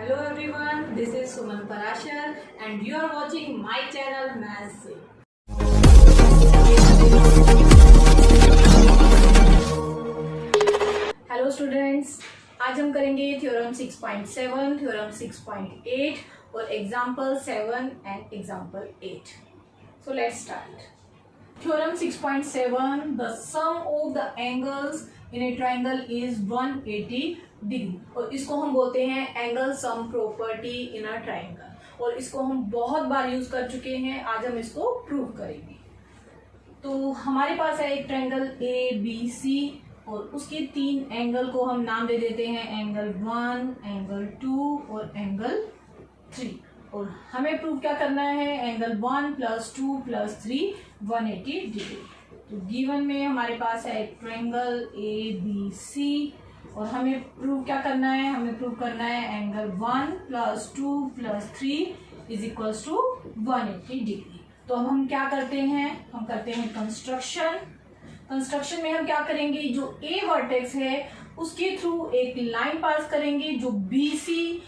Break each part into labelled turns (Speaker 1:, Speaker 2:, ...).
Speaker 1: Hello everyone, this is Suman Parashar and you are watching my channel Maths से। Hello students, आज हम करेंगे theorem 6.7, theorem 6.8 और example 7 and example 8। So let's start. Theorem 6.7, the sum of the angles in a triangle is 180 degree और इसको हम बोलते हैं angle sum property in a triangle और इसको हम बहुत बार यूज कर चुके हैं। आज हम इसको प्रूव करेंगे। तो हमारे पास है एक ट्राइंगल ए बी सी और उसके तीन एंगल को हम नाम दे देते हैं एंगल 1, एंगल 2 और एंगल 3 और हमें प्रूव क्या करना है एंगल 1 + 2 + 3 180 डिग्री। तो गिवन में हमारे पास है एक ट्राइंगल ए बी सी और हमें प्रूव क्या करना है, हमें प्रूव करना है एंगल 1 + 2 + 3 = 180 डिग्री। तो अब हम क्या करते हैं, हम करते हैं कंस्ट्रक्शन में हम क्या करेंगे, जो ए वर्टेक्स है उसके थ्रू एक लाइन पास करेंगे जो बी सी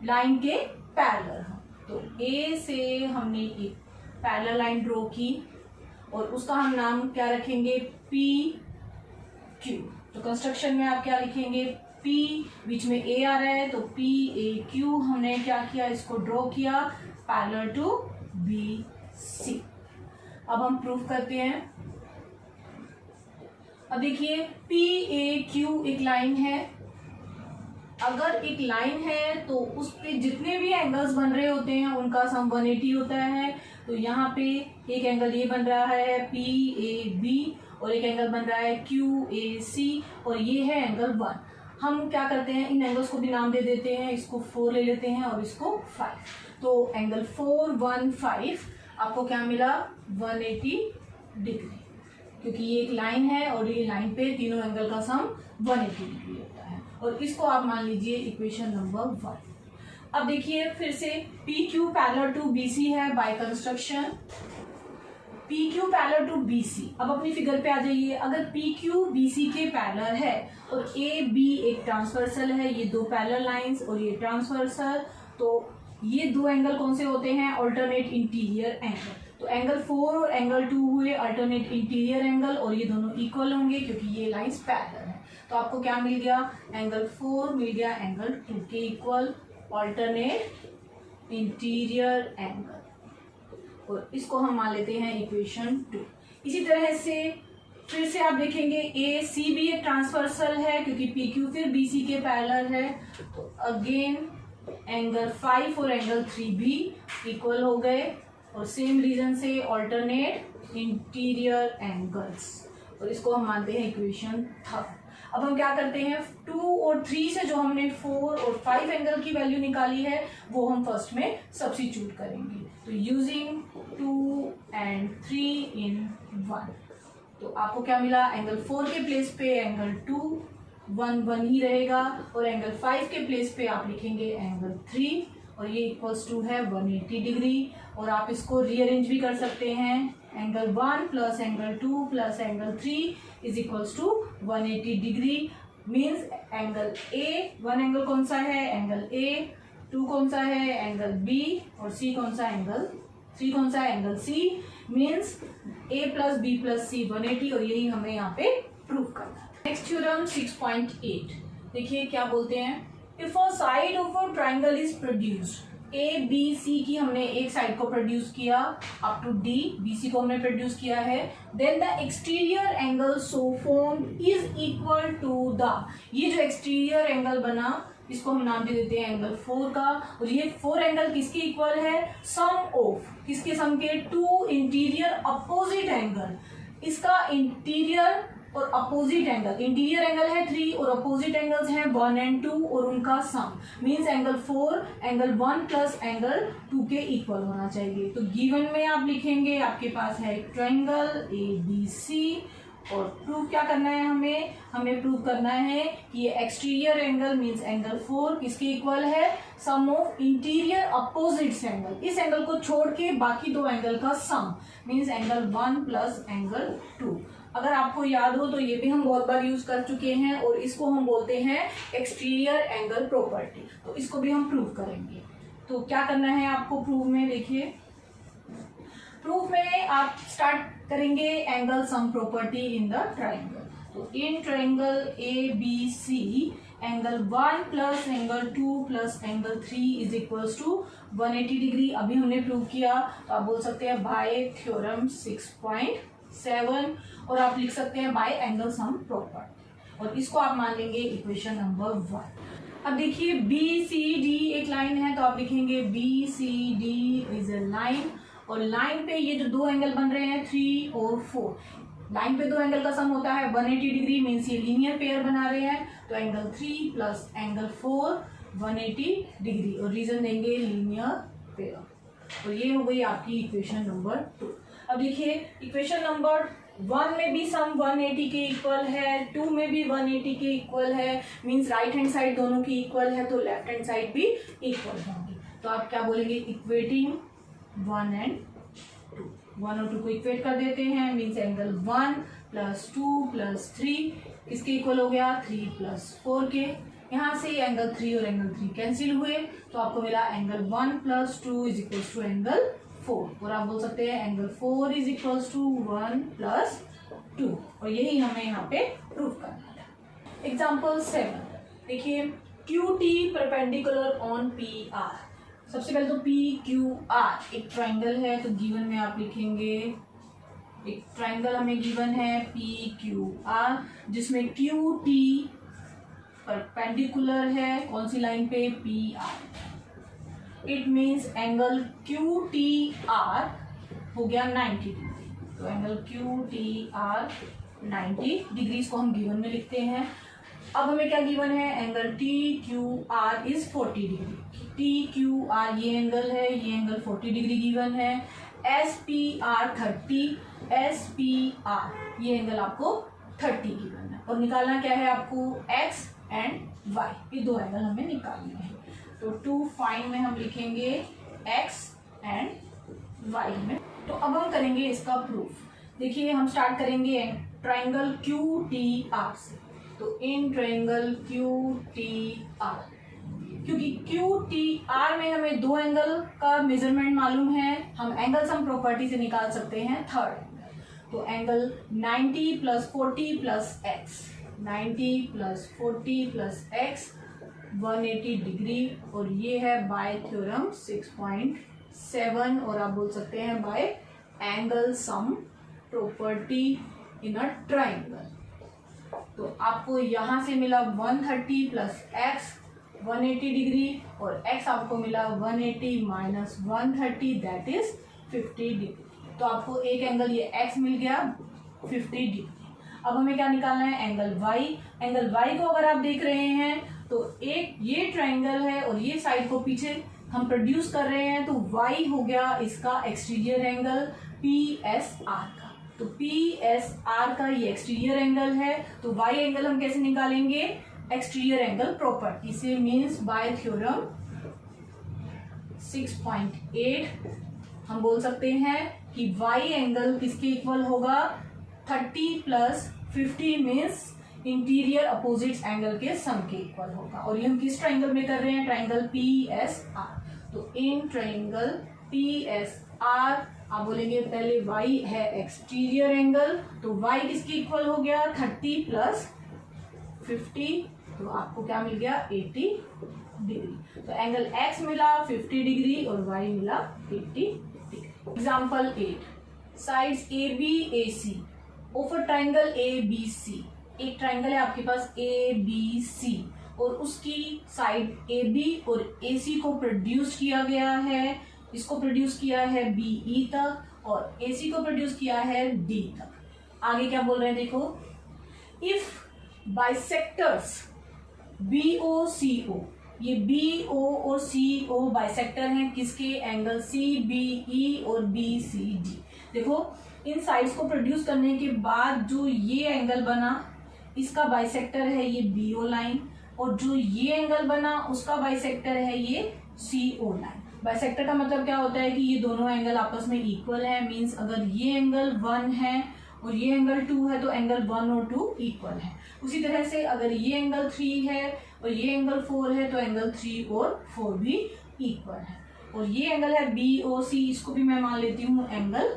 Speaker 1: लाइन के पैरेलल है। तो ए से हमने एक पैरेलल लाइन ड्रॉ की और उसका हम नाम क्या रखेंगे पी क्यू। तो कंस्ट्रक्शन में आप क्या लिखेंगे, पी बीच में ए आ रहा है तो पी ए क्यू हमने क्या किया, इसको ड्रॉ किया पैरेलल टू बी सी। अब हम प्रूफ करते हैं। अब देखिए पी ए क्यू एक लाइन है। अगर एक लाइन है तो उस पे जितने भी एंगल्स बन रहे होते हैं उनका सम 180 होता है। तो यहाँ पे एक एंगल ये बन रहा है पी ए बी और एक एंगल बन रहा है क्यू ए सी और ये है एंगल 1। हम क्या करते हैं, इन एंगल्स को भी नाम दे देते हैं। इसको 4 ले लेते हैं और इसको 5। तो एंगल 4 1 5 आपको क्या मिला 180 डिग्री, क्योंकि ये एक लाइन है और ये लाइन पे तीनों एंगल का सम 180 डिग्री होता है और इसको आप मान लीजिए इक्वेशन नंबर 1। अब देखिए फिर से P Q parallel to B C है by construction, P Q parallel to B C. अब अपनी फिगर पे आ जाइए। अगर पी क्यू बी सी के पैरेलल है और ए बी एक ट्रांसवर्सल है, ये दो पैरेलल लाइंस और ये ट्रांसवर्सल, तो ये दो एंगल कौन से होते हैं, अल्टरनेट इंटीरियर एंगल। तो एंगल 4 और एंगल 2 हुए अल्टरनेट इंटीरियर एंगल और ये दोनों इक्वल होंगे क्योंकि ये लाइंस पैरेलल है। तो आपको क्या मिल गया, एंगल 4 मिल गया एंगल 2 के इक्वल अल्टरनेट इंटीरियर एंगल और इसको हम मान लेते हैं इक्वेशन 2। इसी तरह से फिर से आप देखेंगे ए सी भी एक ट्रांसवर्सल है क्योंकि पी क्यू फिर बी सी के पैरेलल है। तो अगेन एंगल 5 और एंगल 3 भी इक्वल हो गए और सेम रीजन से अल्टरनेट इंटीरियर एंगल्स और इसको हम मानते हैं इक्वेशन 3। अब हम क्या करते हैं, 2 और 3 से जो हमने 4 और 5 एंगल की वैल्यू निकाली है वो हम फर्स्ट में सब्स्टिट्यूट करेंगे। तो यूजिंग 2 and 3 in 1 तो आपको क्या मिला, एंगल 4 के प्लेस पे एंगल 2 1 1 ही रहेगा और एंगल 5 के प्लेस पे आप लिखेंगे एंगल 3 और ये इक्वल्स टू है 180 डिग्री। और आप इसको रीअरेंज भी कर सकते हैं, angle 1 + angle 2 + angle 3 = 180 degree. Means angle A, 1 angle कौन सा है, एंगल ए, 2 कौन सा है, एंगल बी और सी कौन सा, एंगल 3 कौन सा है, एंगल सी। मीन्स ए + बी + सी 180 और यही हमें यहाँ पे प्रूव करना है। नेक्स्ट थ्योरम 6.8 देखिए क्या बोलते हैं, if a side of a triangle is produced, A B C की हमने एक साइड को प्रोड्यूस किया up to D, B C को हमने प्रोड्यूस किया है, then the exterior angle so formed is equal to the, ये जो एक्सटीरियर एंगल बना इसको हम नाम दे देते हैं एंगल 4 का और ये 4 एंगल किसके इक्वल है, सम ऑफ किसके सम के, 2 इंटीरियर अपोजिट एंगल। इसका इंटीरियर और अपोजिट एंगल, इंटीरियर एंगल है 3 और अपोजिट एंगल्स हैं 1 and 2 और उनका सम मींस एंगल 4 एंगल 1 + एंगल 2 के इक्वल होना चाहिए। तो गिवन में आप लिखेंगे आपके पास है एक ट्राइंगल ए बी सी और प्रूव क्या करना है, हमें प्रूव करना है कि ये एक्सटीरियर एंगल मींस एंगल 4 किसके इक्वल है, सम ऑफ इंटीरियर अपोजिट एंगल। इस एंगल को छोड़ के बाकी दो एंगल का सम मींस एंगल 1 + एंगल 2। अगर आपको याद हो तो ये भी हम बहुत बार यूज कर चुके हैं और इसको हम बोलते हैं एक्सटीरियर एंगल प्रॉपर्टी। तो इसको भी हम प्रूव करेंगे। तो क्या करना है आपको प्रूफ में, देखिए प्रूफ में आप स्टार्ट करेंगे angle sum property in the triangle. तो in triangle A B C angle 1 plus angle 2 plus angle 3 is equals to 180 degree. अभी हमने प्रूव किया, तो आप बोल सकते हैं बाय थ्योरम 6.7 और आप लिख सकते हैं बाय एंगल सम प्रॉपर्टी, और इसको आप मान लेंगे इक्वेशन नंबर 1। अब देखिए बी सी डी एक लाइन है, तो आप लिखेंगे B C D is a line, और लाइन पे ये जो दो एंगल बन रहे हैं 3 और 4, लाइन पे दो एंगल का सम होता है 180 डिग्री, मीन्स ये लीनियर पेयर बना रहे हैं। तो एंगल 3 प्लस एंगल 4 180 डिग्री, और रीजन देंगे लीनियर पेयर। तो ये हो गई आपकी इक्वेशन नंबर 2। अब देखिए इक्वेशन नंबर 1 में भी सम 180 के इक्वल है, 2 में भी 180 के इक्वल है, मीन्स राइट हैंड साइड दोनों की इक्वल है, तो लेफ्ट हैंड साइड भी इक्वल होंगी। तो आप क्या बोलेंगे, इक्वेटिंग 1 and 2, 1 और 2 को इक्वेट कर देते हैं, मीन्स एंगल 1 प्लस 2 प्लस 3 किसके इक्वल हो गया, 3 प्लस 4 के। यहाँ से एंगल 3 और एंगल 3 कैंसिल हुए, तो आपको मिला angle 1 plus 2 is equal to angle 4, और आप बोल सकते हैं angle 4 is equal to 1 plus 2, और यही हमें यहाँ पे प्रूव करना था। एग्जाम्पल 7 देखिए, Q T perpendicular on P R. सबसे पहले तो पी क्यू आर एक ट्राइंगल है, तो गिवन में आप लिखेंगे एक ट्राइंगल हमें गिवन है पी क्यू आर, जिसमें क्यू टी परपेंडिकुलर है कौन सी लाइन पे, P R. It means angle Q T R हो गया 90 डिग्री। तो angle Q T R 90 degree को हम गिवन में लिखते हैं। अब हमें क्या गिवन है, angle T Q R is 40 degree. T Q R ये एंगल है, ये एंगल 40 डिग्री गिवन है। S P R 30, S P R ये एंगल आपको 30 गिवन है, और निकालना क्या है आपको, एक्स एंड वाई, ये दो एंगल हमें निकालने हैं। तो टू फाइंड में हम लिखेंगे एक्स एंड वाई में। तो अब हम करेंगे इसका प्रूफ। देखिए हम स्टार्ट करेंगे ट्राइंगल क्यू टी आर से। तो in triangle Q T R, क्योंकि क्यू टी आर में हमें दो एंगल का मेजरमेंट मालूम है, हम एंगल सम प्रॉपर्टी से निकाल सकते हैं थर्ड एंगल। तो angle 90 plus 40 plus x, 90 plus 40 plus x 180 degree, और ये है बाय थ्योरम 6.7, और आप बोल सकते हैं bye angle sum property in a triangle. तो आपको यहाँ से मिला 130 प्लस एक्स 180 डिग्री, और x आपको मिला 180 माइनस 130 दैट इज 50 डिग्री। तो आपको एक एंगल ये x मिल गया 50 डिग्री। अब हमें क्या निकालना है, एंगल y। एंगल y को अगर आप देख रहे हैं तो एक ये ट्राइंगल है और ये साइड को पीछे हम प्रोड्यूस कर रहे हैं, तो y हो गया इसका एक्सटीरियर एंगल PSR का। तो PSR का ये एक्सटीरियर एंगल है, तो y एंगल हम कैसे निकालेंगे, एक्सटीरियर एंगल प्रॉपर्टी से, मीन्स बाय थ्योरम 6.8 हम बोल सकते हैं कि y एंगल किसके इक्वल होगा, 30 plus 50 means interior opposite angle के सम के इक्वल होगा। और ये हम किस ट्राइंगल में कर रहे हैं, ट्राइंगल PSR। तो इन ट्राइंगल PSR आप बोलेंगे पहले y है एक्सटीरियर एंगल, तो y किसके इक्वल हो गया, 30 प्लस 50, तो आपको क्या मिल गया 80 डिग्री। तो एंगल x मिला 50 डिग्री और y मिला 80 degree. Example 8, sides A B A C of a triangle A B C. एक ट्राइंगल है आपके पास ए बी सी, और उसकी साइड ए बी और ए सी को प्रोड्यूस किया गया है। इसको प्रोड्यूस किया है बी ई तक, और ए सी को प्रोड्यूस किया है डी तक। आगे क्या बोल रहे हैं देखो, इफ बाइसेक्टर्स बी ओ सी ओ, ये बी ओ और सी ओ बाइसेक्टर हैं किसके, एंगल सी बी ई और बी सी डी। देखो इन साइड्स को प्रोड्यूस करने के बाद जो ये एंगल बना इसका बाइसेक्टर है ये बी ओ लाइन, और जो ये एंगल बना उसका बाइसेक्टर है ये सी ओ लाइन। बाइसेक्टर का मतलब क्या होता है कि ये दोनों एंगल आपस में इक्वल है, मीन्स अगर ये एंगल 1 है और ये एंगल 2 है, तो एंगल 1 और 2 इक्वल है। उसी तरह से अगर ये एंगल 3 है और ये एंगल 4 है तो एंगल 3 और 4 भी इक्वल है। और ये एंगल है BOC, इसको भी मैं मान लेती हूँ एंगल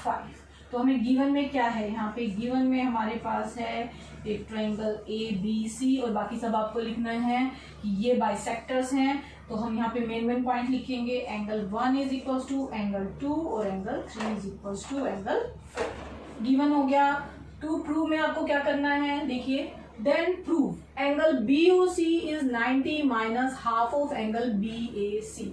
Speaker 1: 5। तो हमें गिवन में क्या है, यहाँ पे गिवन में हमारे पास है एक ट्रायंगल ABC और बाकी सब आपको लिखना है कि ये बाइसेक्टर्स हैं। तो हम यहाँ पे मेन पॉइंट लिखेंगे, angle 1 is equal to angle 2 और angle 3 is equal to angle 4। Given हो गया। टू प्रूव में आपको क्या करना है, देखिए, then prove angle BOC is 90 minus half of angle BAC।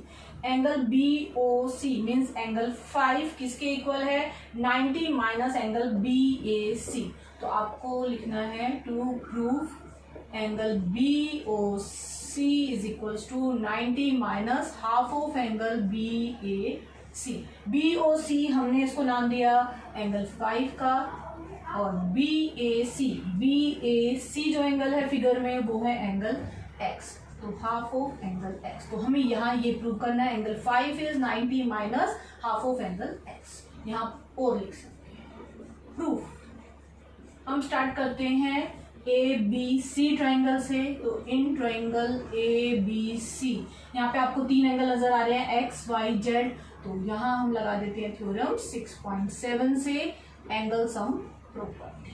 Speaker 1: Angle BOC means angle 5 किसके इक्वल है, 90 माइनस एंगल BAC। तो आपको लिखना है to prove angle BOC is equal to 90 minus half of angle BAC। BOC हमने इसको नाम दिया एंगल 5 का, और BAC जो एंगल है फिगर में वो है एंगल X, तो हाफ ऑफ एंगल X। तो हमें यहाँ ये प्रूव करना है angle 5 is 90 minus half of angle X। यहाँ और लिख सकते हैं प्रूफ। हम स्टार्ट करते हैं ABC ट्राइंगल से। तो इन ट्राइंगल ABC यहाँ पे आपको 3 एंगल नजर आ रहे हैं X, Y, Z। तो यहाँ हम लगा देते हैं थ्योरम 6.7 से एंगल सम प्रॉपर्टी।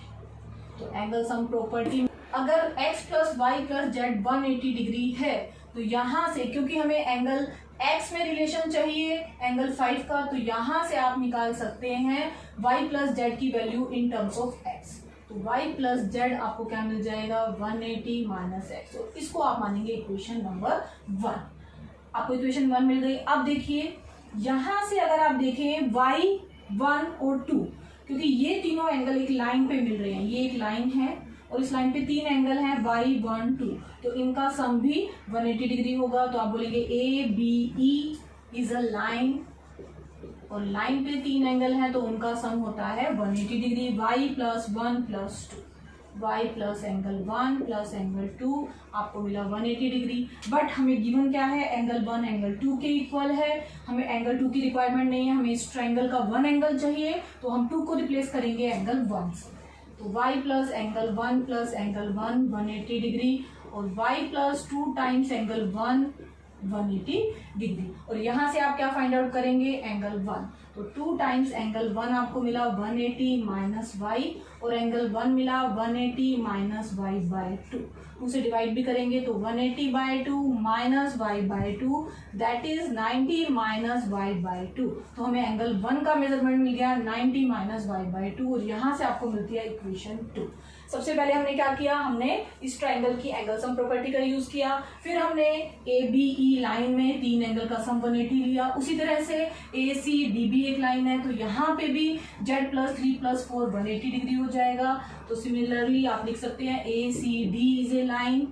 Speaker 1: तो एंगल सम प्रॉपर्टी, अगर x plus y plus z 180 degree है तो यहाँ से, क्योंकि हमें एंगल x में रिलेशन चाहिए एंगल 5 का, तो यहाँ से आप निकाल सकते हैं y प्लस जेड की value in terms of x। तो y प्लस जेड आपको क्या मिल जाएगा, 180 माइनस एक्स। तो इसको आप मानेंगे इक्वेशन नंबर 1। आपको इक्वेशन 1 मिल गई। अब देखिए यहाँ से अगर आप देखें y1 और 2, क्योंकि ये तीनों एंगल एक लाइन पे मिल रहे हैं, ये एक लाइन है और इस लाइन पे 3 एंगल हैं y1 2, तो इनका सम भी 180 डिग्री होगा। तो आप बोलेंगे ABE इज अ लाइन, और लाइन पे 3 एंगल हैं तो उनका सम होता है 180 degree. y plus 1 plus 2, y plus angle 1 plus angle 2 आपको मिला 180 डिग्री। बट हमें गिवन क्या है, एंगल 1 एंगल 2 के इक्वल है। हमें एंगल 2 की रिक्वायरमेंट नहीं है, हमें इस ट्रायंगल का 1 एंगल चाहिए, तो हम 2 को रिप्लेस करेंगे एंगल 1 से। तो y plus angle 1 plus angle 1 180 degree, और y plus 2 times angle 1 180 degree. और यहाँ से आप क्या फाइंड आउट करेंगे, एंगल 1। तो 2 टाइम्स एंगल 1 आपको मिला 180 माइनस वाई, और एंगल 1 मिला 180 माइनस वाई बाय 2। उसे डिवाइड भी करेंगे तो 180 by 2 minus y by 2 that is 90 minus y by 2। तो हमें एंगल 1 का मेजरमेंट मिल गया 90 माइनस वाई बाय 2, और यहाँ से आपको मिलती है इक्वेशन 2। सबसे पहले हमने क्या किया, हमने इस ट्रायंगल की एंगल सम प्रॉपर्टी का यूज किया। फिर हमने ABE लाइन में 3 एंगल का सम 180 लिया। उसी तरह से ACDB एक लाइन है, तो यहाँ पे भी Z प्लस 3 प्लस 4 180 डिग्री हो जाएगा। तो सिमिलरली आप लिख सकते हैं ACD इज ए लाइन,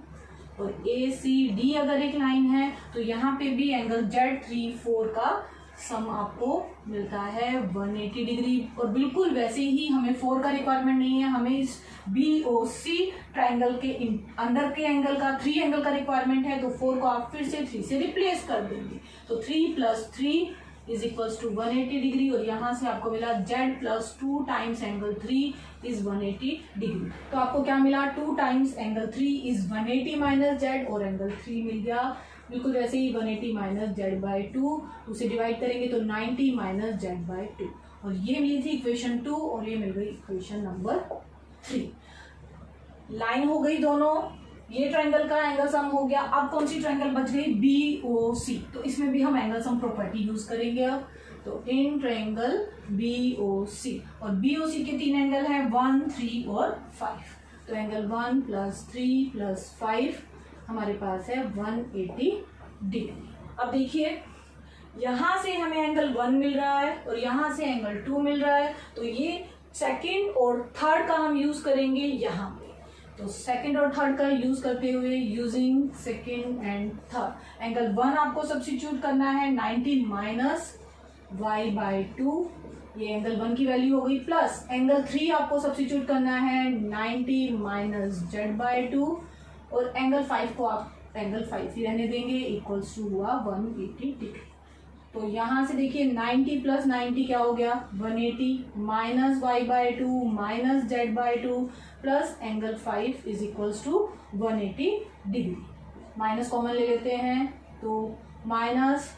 Speaker 1: और ACD अगर एक लाइन है तो यहाँ पे भी एंगल Z3 4 का सम आपको मिलता है 180 डिग्री। और बिल्कुल वैसे ही हमें 4 का रिक्वायरमेंट नहीं है, हमें इस BOC ट्रायंगल के अंदर के एंगल का 3 एंगल का रिक्वायरमेंट है। तो 4 को आप फिर से 3 से रिप्लेस कर देंगे। तो 3 plus 3 is equals to 180 degree, और यहाँ से आपको मिला Z plus 2 times angle 3 is 180 degree. तो आपको क्या मिला, 2 times angle 3 is 180 minus Z, और एंगल 3 मिल गया। बिल्कुल वैसे ही 180 माइनस जेड बाई 2, उसे डिवाइड करेंगे तो 90 माइनस जेड बाई 2, और ये मिली थी इक्वेशन 2, और ये मिल गई इक्वेशन नंबर 3। लाइन हो गई दोनों, ये ट्रायंगल का एंगल सम हो गया। अब कौन सी ट्रायंगल बच गई, BOC। तो इसमें भी हम एंगल सम प्रॉपर्टी यूज करेंगे अब। तो इन ट्रायंगल BOC, और BOC के 3 एंगल हैं 1 3 और 5। तो एंगल 1 प्लस 3 प्लस 5 हमारे पास है 180 डिग्री। अब देखिए यहाँ से हमें एंगल 1 मिल रहा है और यहाँ से एंगल 2 मिल रहा है, तो ये सेकंड और थर्ड का हम यूज करेंगे यहाँ पे। तो सेकंड और थर्ड का यूज करते हुए using second and third, angle 1 आपको सब्स्टिट्यूट करना है 90 माइनस वाई बाई 2, ये एंगल 1 की वैल्यू हो गई, प्लस एंगल 3 आपको सब्स्टिट्यूट करना है 90 माइनस जेड बाई 2, और एंगल 5 को आप एंगल 5 ही रहने देंगे, इक्वल्स टू हुआ 180 डिग्री। तो यहाँ से देखिए 90 प्लस 90 क्या हो गया 180 minus y/2 minus z/2 plus angle 5 is equals to 180 degree. Minus common ले लेते हैं तो minus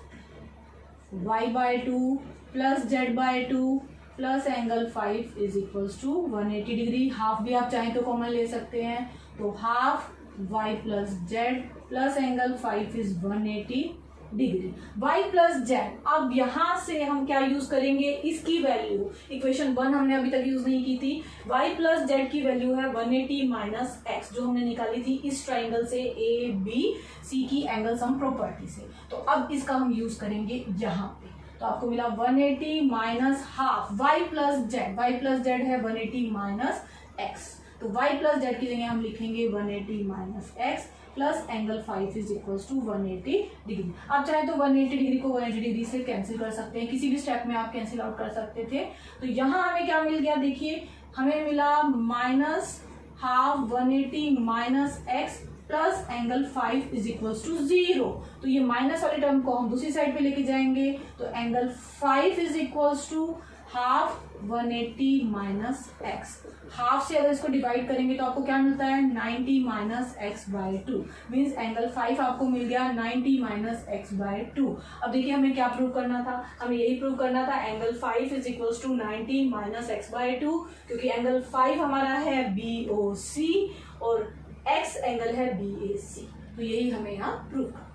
Speaker 1: y/2 plus z/2 plus angle 5 is equals to 180 degree. Half भी आप चाहें तो कॉमन ले सकते हैं, तो half y plus z plus angle 5 is 180 degree. y plus z, अब यहाँ से हम क्या यूज करेंगे, इसकी वैल्यू इक्वेशन 1 हमने अभी तक यूज नहीं की थी। y प्लस जेड की वैल्यू है 180 माइनस एक्स, जो हमने निकाली थी इस ट्राइंगल से ए बी सी की एंगल सम प्रॉपर्टी से। तो अब इसका हम यूज करेंगे यहाँ पे, तो आपको मिला 180 minus half y plus z है 180 माइनस एक्स, तो y प्लस जेड की जगह हम लिखेंगे 180 minus x plus angle 5 is equals to 180 degree. आप चाहे तो 180 डिग्री को 180 डिग्री से कैंसिल कर सकते हैं, किसी भी स्टेप में आप कैंसिल आउट कर सकते थे। तो यहाँ हमें क्या मिल गया, देखिए हमें मिला minus half 180 minus x plus angle 5 is equals to 0। तो ये माइनस वाले टर्म को हम दूसरी साइड पे लेके जाएंगे, तो angle 5 is equals to half 180 minus x. Half से अगर इसको डिवाइड करेंगे तो आपको क्या मिलता है 90 माइनस x/2, मीन्स एंगल 5 आपको मिल गया 90 माइनस x/2। अब देखिए हमें क्या प्रूव करना था, हमें यही प्रूव करना था angle 5 is equals to 90 minus x/2, क्योंकि एंगल 5 हमारा है BOC और x एंगल है BAC, तो यही हमें यहाँ प्रूव करना है।